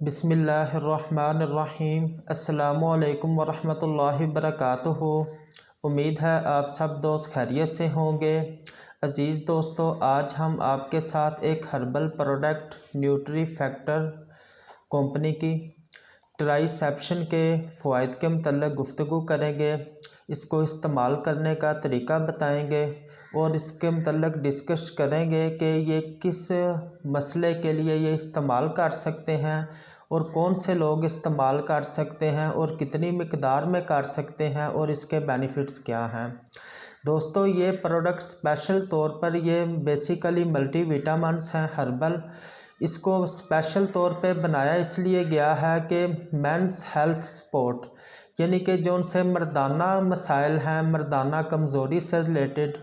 बिस्मिल्लाहिर्रहमानिर्रहीम। अस्सलामुअलैकुम वरहमतुल्लाहि वबरकातुहू। उम्मीद है आप सब दोस्त खैरियत से होंगे। अज़ीज़ दोस्तों, आज हम आपके साथ एक herbal product nutri factor company की ट्राइसेप्शन के फ़वाइद के मतलब गुफ्तगू करेंगे। इसको इस्तेमाल करने का तरीका बताएंगे और इसके मतलब डिस्कस करेंगे कि ये किस मसले के लिए ये इस्तेमाल कर सकते हैं और कौन से लोग इस्तेमाल कर सकते हैं और कितनी मिकदार में कर सकते हैं और इसके बेनिफिट्स क्या हैं। दोस्तों, ये प्रोडक्ट स्पेशल तौर पर ये बेसिकली मल्टी विटामिन्स हैं हर्बल। इसको स्पेशल तौर पे बनाया इसलिए गया है कि मेंस हेल्थ सपोर्ट यानी कि जो उनसे मर्दाना मसाइल हैं, मर्दाना कमज़ोरी से रिलेटेड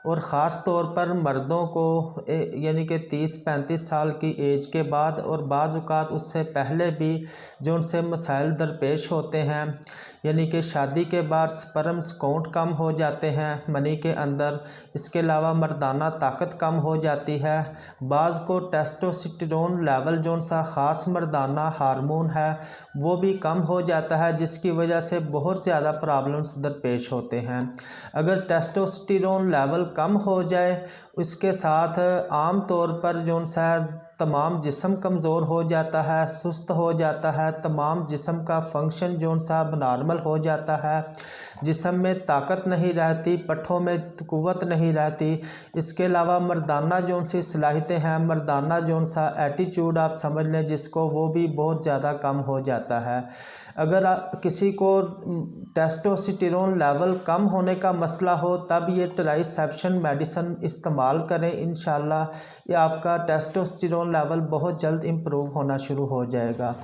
और ख़ास तौर पर मर्दों को यानी कि 30-35 साल की एज के बाद और बाज़ औक़ात उससे पहले भी जो उनसे मसाइल दरपेश होते हैं, यानी कि शादी के बाद स्पर्म्स काउंट कम हो जाते हैं मनी के अंदर। इसके अलावा मर्दाना ताकत कम हो जाती है। बाज़ को टेस्टोस्टेरोन लेवल जो सा ख़ास मर्दाना हार्मोन है वो भी कम हो जाता है, जिसकी वजह से बहुत ज़्यादा प्रॉब्लम्स दरपेश होते हैं। अगर टेस्टोस्टेरोन लेवल कम हो जाए, इसके साथ आम तौर पर जो सा तमाम जिस्म कमज़ोर हो जाता है, सुस्त हो जाता है, तमाम जिस्म का फंक्शन जो सा नॉर्मल हो जाता है, जिस्म में ताकत नहीं रहती, पट्ठों में क़ुव्वत नहीं रहती। इसके अलावा मर्दाना जो सी सलाहियतें हैं, मर्दाना जो सा एटीट्यूड आप समझ लें जिसको, वो भी बहुत ज़्यादा कम हो जाता है। अगर किसी को टेस्टोस्टेरोन लेवल कम होने का मसला हो तब ये ट्राइसेप्शन मेडिसिन इस्तेमाल करें। इंशाल्लाह ये आपका टेस्टोस्टेरोन लेवल बहुत जल्द इम्प्रूव होना शुरू हो जाएगा।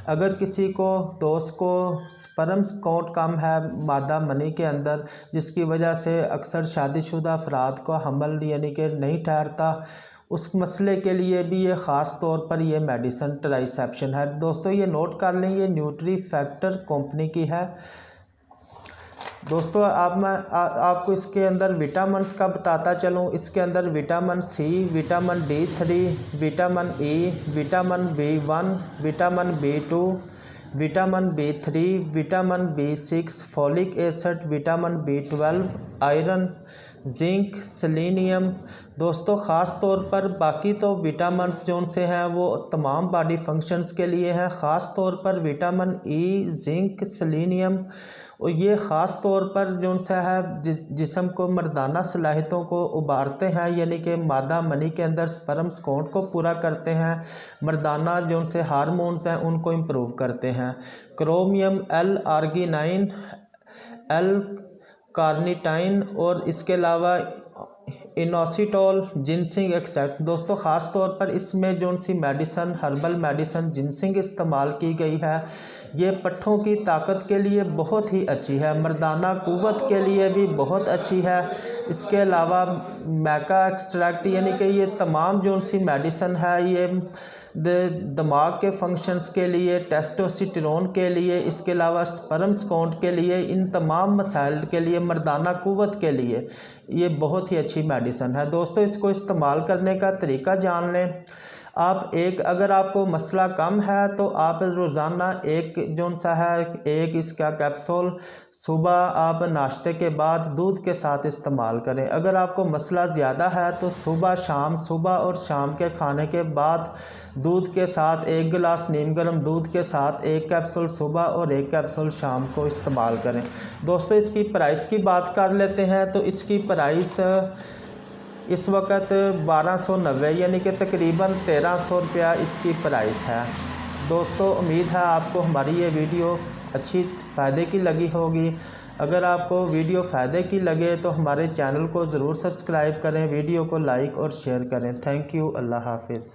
अगर किसी को दोस्त को स्पर्म्स काउंट कम है मादा मनी के अंदर, जिसकी वजह से अक्सर शादीशुदा अफराद को हमल यानी कि नहीं ठहरता, उस मसले के लिए भी ये ख़ास तौर पर ये मेडिसिन ट्राइसेप्शन है। दोस्तों, ये नोट कर लें, ये न्यूट्री फैक्टर कंपनी की है। दोस्तों, आपको इसके अंदर विटामिन्स का बताता चलूँ। इसके अंदर vitamin C, vitamin D3, vitamin E, vitamin B1, vitamin B2, vitamin B3, vitamin B6, folic acid, vitamin B12, iron, zinc, selenium. दोस्तों, ख़ास तौर पर बाकी तो विटामिन्स जो से हैं वो तमाम बॉडी फंक्शंस के लिए हैं। ख़ास तौर पर विटामिन E, जिंक, सेलेनियम और ये ख़ास तौर पर जो सा है जिस्म को मर्दाना सलाहियतों को उभारते हैं, यानी कि मादा मनी के अंदर स्पर्म्स काउंट को पूरा करते हैं। मर्दाना जो से हार्मोन्स हैं उनको इम्प्रूव करते हैं। क्रोमियम, L-आर्गिनाइन, L-कार्निटाइन और इसके अलावा इनोसिटोल, जिनसिंग एक्सट्रैक्ट। दोस्तों, ख़ास तौर पर इसमें जो सी मेडिसन हर्बल मेडिसन जिनसिंग इस्तेमाल की गई है, ये पट्ठों की ताकत के लिए बहुत ही अच्छी है, मर्दाना क़ुव्वत के लिए भी बहुत अच्छी है। इसके अलावा मैका एक्सट्रैक्ट यानी कि ये तमाम जो सी मेडिसन है ये दिमाग के फंक्शंस के लिए, टेस्टोस्टेरोन के लिए, इसके अलावा स्पर्म्स काउंट के लिए, इन तमाम मसाइल के लिए, मर्दाना क़ुव्वत के लिए ये बहुत ही अच्छी मेडिसिन है। दोस्तों, इसको इस्तेमाल करने का तरीका जान लें। आप अगर आपको मसला कम है तो आप रोज़ाना एक जो सा है एक इसका कैप्सूल सुबह आप नाश्ते के बाद दूध के साथ इस्तेमाल करें। अगर आपको मसला ज़्यादा है तो सुबह और शाम के खाने के बाद दूध के साथ 1 गिलास नीम गर्म दूध के साथ 1 कैप्सूल सुबह और 1 कैप्सूल शाम को इस्तेमाल करें। दोस्तों, इसकी प्राइस की बात कर लेते हैं तो इसकी प्राइस इस वक्त 1290 यानी कि तकरीबन 1300 रुपया इसकी प्राइस है। दोस्तों, उम्मीद है आपको हमारी ये वीडियो अच्छी फ़ायदे की लगी होगी। अगर आपको वीडियो फ़ायदे की लगे तो हमारे चैनल को ज़रूर सब्सक्राइब करें, वीडियो को लाइक और शेयर करें। Thank you. अल्लाह हाफिज़।